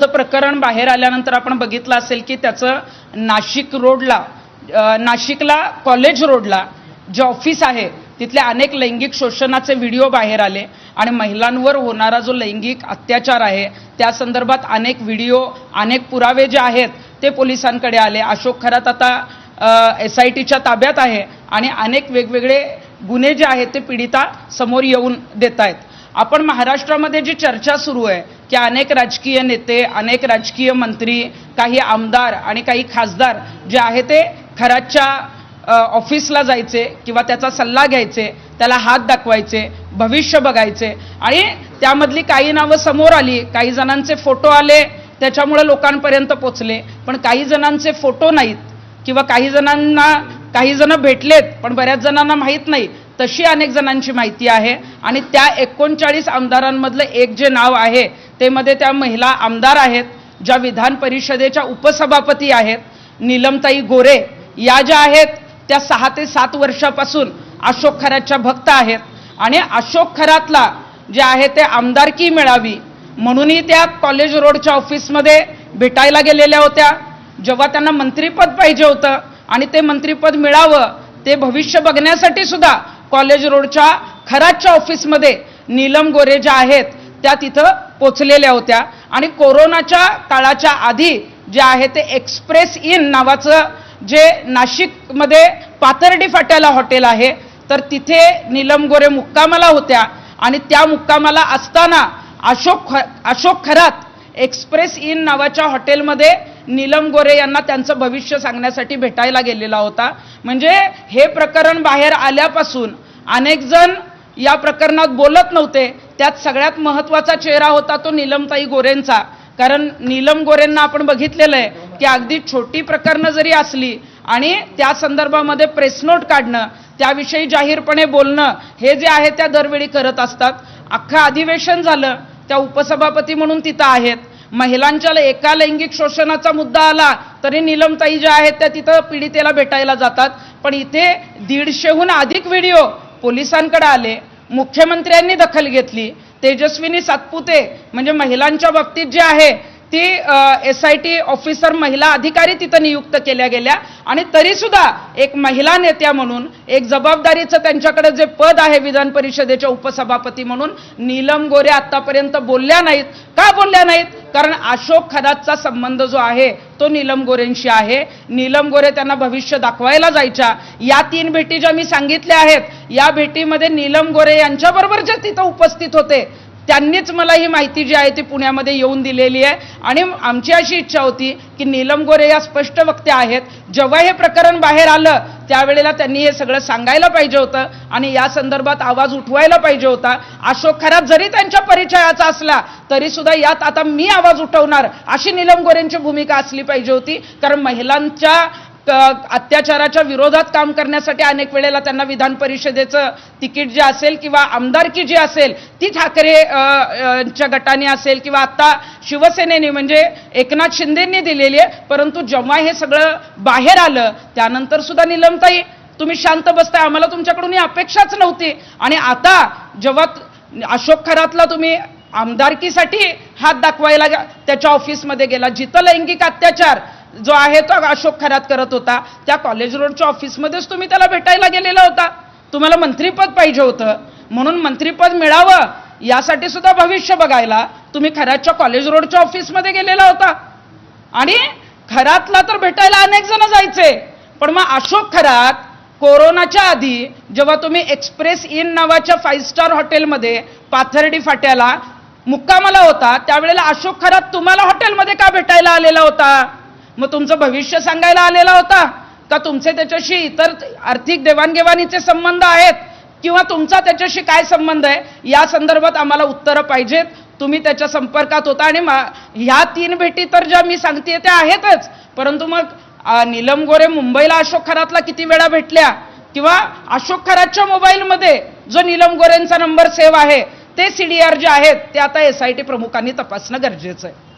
प्रकरण बाहेर आल्यानंतर आपण बघितलं असेल की त्याचं नाशिकला कॉलेज रोडला जे ऑफिस आहे तिथले अनेक लैंगिक शोषणाचे व्हिडिओ बाहेर आले आणि महिलांवर होणारा जो लैंगिक अत्याचार आहे त्या संदर्भात अनेक व्हिडिओ अनेक पुरावे जे आहेत ते पोलिसांकडे आले। अशोक खरात आता SITच्या ताब्यात आहे आणि अनेक वेगवेगळे गुन्हे जे आहेत ते पीडिता समोर येऊन देत आहेत। आपण महाराष्ट्रामध्ये जी चर्चा सुरू आहे की अनेक राजकीय नेते, अनेक राजकीय मंत्री, काही आमदार आणि काही खासदार जे आहे ते खरातच्या ऑफिसला जायचे किंवा त्याचा सल्ला घ्यायचे, त्याला हात दाखवायचे, भविष्य बघायचे आणि त्यामधली काही नावं समोर आली, काही जणांचे फोटो आले त्याच्यामुळे लोकांपर्यंत पोहोचले, पण काही जणांचे फोटो नाहीत किंवा काही जण भेटलेत पण बऱ्याच जणांना माहीत नाही। तशी अनेक जणांची माहिती आहे आणि त्या 39 आमदारांमधलं एक जे नाव आहे ते मध्ये त्या महिला आमदार आहेत ज्या विधान परिषदेच्या उपसभापती आहेत, नीलमताई गोरे या ज्या आहेत त्या 6 ते 7 वर्षापासून अशोक खरातच्या भक्त आहेत आणि अशोक खरातला जे आहे ते आमदारकी मिळावी म्हणूनही त्या कॉलेज रोडच्या ऑफिसमध्ये भेटायला गेलेल्या होत्या। जेव्हा त्यांना मंत्रिपद पाहिजे होतं आणि ते मंत्रिपद मिळावं ते भविष्य बघण्यासाठी सुद्धा कॉलेज रोडच्या खरातच्या ऑफिसमध्ये नीलम गोरे ज्या आहेत त्या तिथं पोचलेल्या होत्या आणि कोरोनाच्या काळाच्या आधी जे आहे ते एक्सप्रेस इन नावाचं जे नाशिकमध्ये पाथर्डी फाट्याला हॉटेल आहे तर तिथे नीलम गोरे मुक्कामाला होत्या आणि त्या मुक्कामाला असताना अशोक खरात एक्सप्रेस इन नावाच्या हॉटेलमध्ये नीलम गोरे यांना त्यांचं भविष्य सांगण्यासाठी भेटायला गेलेला होता। म्हणजे हे प्रकरण बाहेर आल्यापासून अनेक जण या प्रकरणात बोलत नव्हते, त्यात सगळ्यात महत्त्वाचा चेहरा होता तो नीलमताई गोरेंचा। कारण नीलम गोरेंना आपण बघितलेलं आहे की अगदी छोटी प्रकरणं जरी असली आणि त्या संदर्भामध्ये प्रेस नोट काढणं, त्याविषयी जाहीरपणे बोलणं हे जे आहे त्या दरवेळी करत असतात। अख्खं अधिवेशन झालं, त्या उपसभापती म्हणून तिथं आहेत, महिलांच्या एका लैंगिक शोषणाचा मुद्दा आला तरी नीलमताई ज्या आहेत त्या तिथं पीडितेला भेटायला जातात। पण इथे 150हून अधिक व्हिडिओ पोलिसांकडे आले, मुख्यमंत्र्यांनी दखल घेतली, तेजस्विनी सातपुते म्हणजे महिलांच्या बाबतीत जे आहे ती SIT ऑफिसर महिला अधिकारी तिथं नियुक्त केल्या गेल्या आणि तरी सुद्धा एक महिला नेत्या म्हणून एक जबाबदारीचं त्यांच्याकडे जे पद आहे विधान परिषदेच्या उपसभापती म्हणून नीलम गोरे आतापर्यंत बोलल्या नाहीत। का बोलल्या नाहीत? कारण अशोक खरातचा संबंध जो आहे तो नीलम गोरेंशी आहे। नीलम गोरे त्यांना भविष्य दाखवायला जायच्या। या 3 भेटी ज्या मी सांगितल्या आहेत या भेटीमध्ये नीलम गोरे यांच्याबरोबर जे तिथं उपस्थित होते त्यांनीच मला ही माहिती जी आहे ती पुण्यामध्ये येऊन दिलेली आहे आणि आमची अशी इच्छा होती की नीलम गोरे या स्पष्ट वक्त्या आहेत। जेव्हा हे प्रकरण बाहेर आलं त्यावेळेला त्यांनी हे सगळं सांगायला पाहिजे होतं आणि या संदर्भात आवाज उठवायला पाहिजे होता। अशोक खरात जरी त्यांच्या परिचयाचा असला तरी सुद्धा यात आता मी आवाज उठवणार अशी नीलम गोरेंची भूमिका असली पाहिजे होती। कारण महिलांच्या अत्याचाराच्या विरोधात काम करण्यासाठी अनेक वेळेला त्यांना विधान परिषदेचं तिकीट जे असेल किंवा आमदारकी जी असेल ती ठाकरेच्या गटाने असेल किंवा आता शिवसेनेने म्हणजे एकनाथ शिंदेंनी दिलेली आहे। परंतु जेव्हा हे सगळं बाहेर आलं त्यानंतर सुद्धा नीलमताई तुम्ही शांत बसताय, आम्हाला तुमच्याकडून ही अपेक्षाच नव्हती। आणि आता जेव्हा अशोक खरातला तुम्ही आमदारकीसाठी हात दाखवायला त्याच्या ऑफिसमध्ये गेला, जिथं लैंगिक अत्याचार जो आहे तो अशोक खरात करत होता त्या कॉलेज रोडच्या ऑफिसमध्येच तुम्ही त्याला भेटायला गेलेला होता। तुम्हाला मंत्रिपद पाहिजे होतं म्हणून मंत्रिपद मिळावं यासाठी सुद्धा भविष्य बघायला तुम्ही खरातच्या कॉलेज रोडच्या ऑफिसमध्ये गेलेला होता आणि खरातला तर भेटायला अनेक जण जायचे। पण मग अशोक खरात कोरोनाच्या आधी जेव्हा तुम्ही एक्सप्रेस इन नावाच्या 5 स्टार हॉटेलमध्ये पाथर्डी फाट्याला मुक्कामाला होता त्यावेळेला अशोक खरात तुम्हाला हॉटेलमध्ये का भेटायला आलेला होता? मग तुमचं भविष्य सांगायला आलेला होता का? तुमचे त्याच्याशी इतर आर्थिक देवाणघेवाणीचे संबंध आहेत किंवा तुमचा त्याच्याशी काय संबंध आहे या संदर्भात आम्हाला उत्तरं पाहिजेत। तुम्ही त्याच्या संपर्कात होता आणि ह्या 3 भेटी तर ज्या मी सांगते त्या आहेतच, परंतु मग नीलम गोरे मुंबईला अशोक खरातला किती वेळा भेटल्या किंवा अशोक खरातच्या मोबाईलमध्ये जो नीलम गोरेंचा नंबर सेव्ह आहे ते CDR जे आहेत ते आता SIT प्रमुखांनी तपासणं गरजेचं आहे।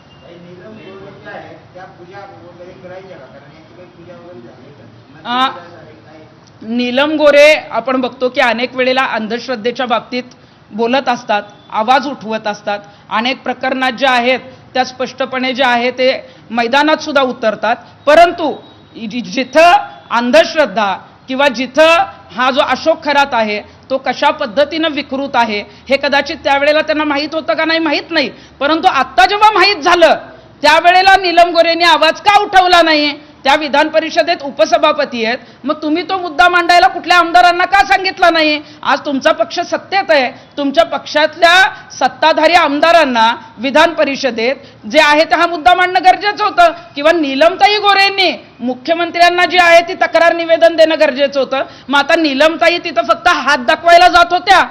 नीलम गोरे आपण बघतो की अनेक वेळेला अंधश्रद्धेच्या बाबतीत बोलत असतात, आवाज उठवत असतात, अनेक प्रकरणात जे आहेत त्या स्पष्टपणे जे आहे ते मैदानात सुद्धा उतरतात. परंतु जिथं अंधश्रद्धा किंवा जिथं हा जो अशोक खरात आहे तो कशा पद्धतीनं विकृत आहे हे कदाचित त्यावेळेला त्यांना माहीत होतं का नाही माहीत नाही, परंतु आत्ता जेव्हा माहीत झालं त्यावेळेला नीलम गोऱ्हेंनी आवाज का उठवला नाही? त्या विधान परिषदेत उपसभापती आहेत, मग तुम्ही तो मुद्दा मांडायला कुठल्या आमदारांना का सांगितला नाही? आज तुमचा पक्ष सत्तेत आहे, तुमच्या पक्षातल्या सत्ताधारी आमदारांना विधान परिषदेत जे आहे ते हा मुद्दा मांडणं गरजेचं होतं. किंवा नीलमताई गोऱ्हेंनी मुख्यमंत्र्यांना जी आहे ती तक्रार निवेदन देणं गरजेचं होतं. मग आता नीलमताई तिथं फक्त हात दाखवायला जात होत्या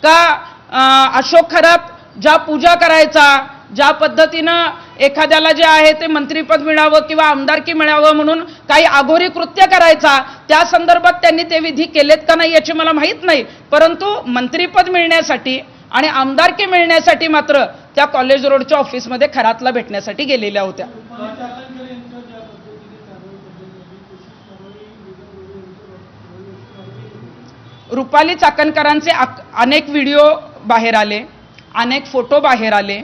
का अशोक खरात ज्या पूजा करायचा, ज्या पद्धतीनं एखाद्याला जे आहे ते मंत्रीपद मिळावं किंवा आमदारकी मिळावं म्हणून काही आघोरी कृत्य करायचा, त्या संदर्भात त्यांनी ते विधी केलेत का नाही याची मला माहीत नाही, परंतु मंत्रीपद मिळण्यासाठी आणि आमदारकी मिळण्यासाठी मात्र त्या कॉलेज रोडच्या ऑफिसमध्ये खरातला भेटण्यासाठी गेलेल्या होत्या. रुपाली चाकणकरांचे अनेक व्हिडिओ बाहेर आले, अनेक फोटो बाहेर आले.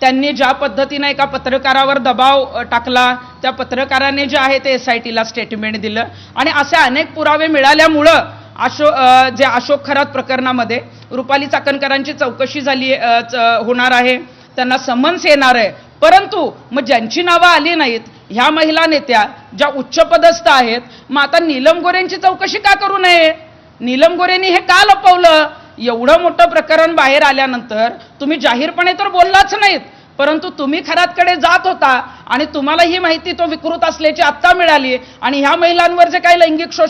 त्यांनी ज्या पद्धतीनं एका पत्रकारावर दबाव टाकला, त्या पत्रकाराने जे आहे ते SITला स्टेटमेंट दिलं आणि असे अनेक पुरावे मिळाल्यामुळं जे अशोक खरात प्रकरणामध्ये रुपाली चाकणकरांची चौकशी झाली होणार आहे, त्यांना समन्स येणार आहे. परंतु मग ज्यांची नावं आली नाहीत ह्या महिला नेत्या ज्या उच्चपदस्थ आहेत, मग आता नीलम गोऱ्हेंची चौकशी का करू नये? नीलम गोऱ्हेंनी हे का लपवलं? एवढं मोठं प्रकरण बाहेर आल्यानंतर तुम्ही जाहीरपणे तर बोललाच नाहीत, परंतु तुम्ही खरातकडे जात होता आणि तुम्हाला ही माहिती तो विकृत असल्याची आत्ता मिळाली आणि ह्या महिलांवर जे काही लैंगिक शोषण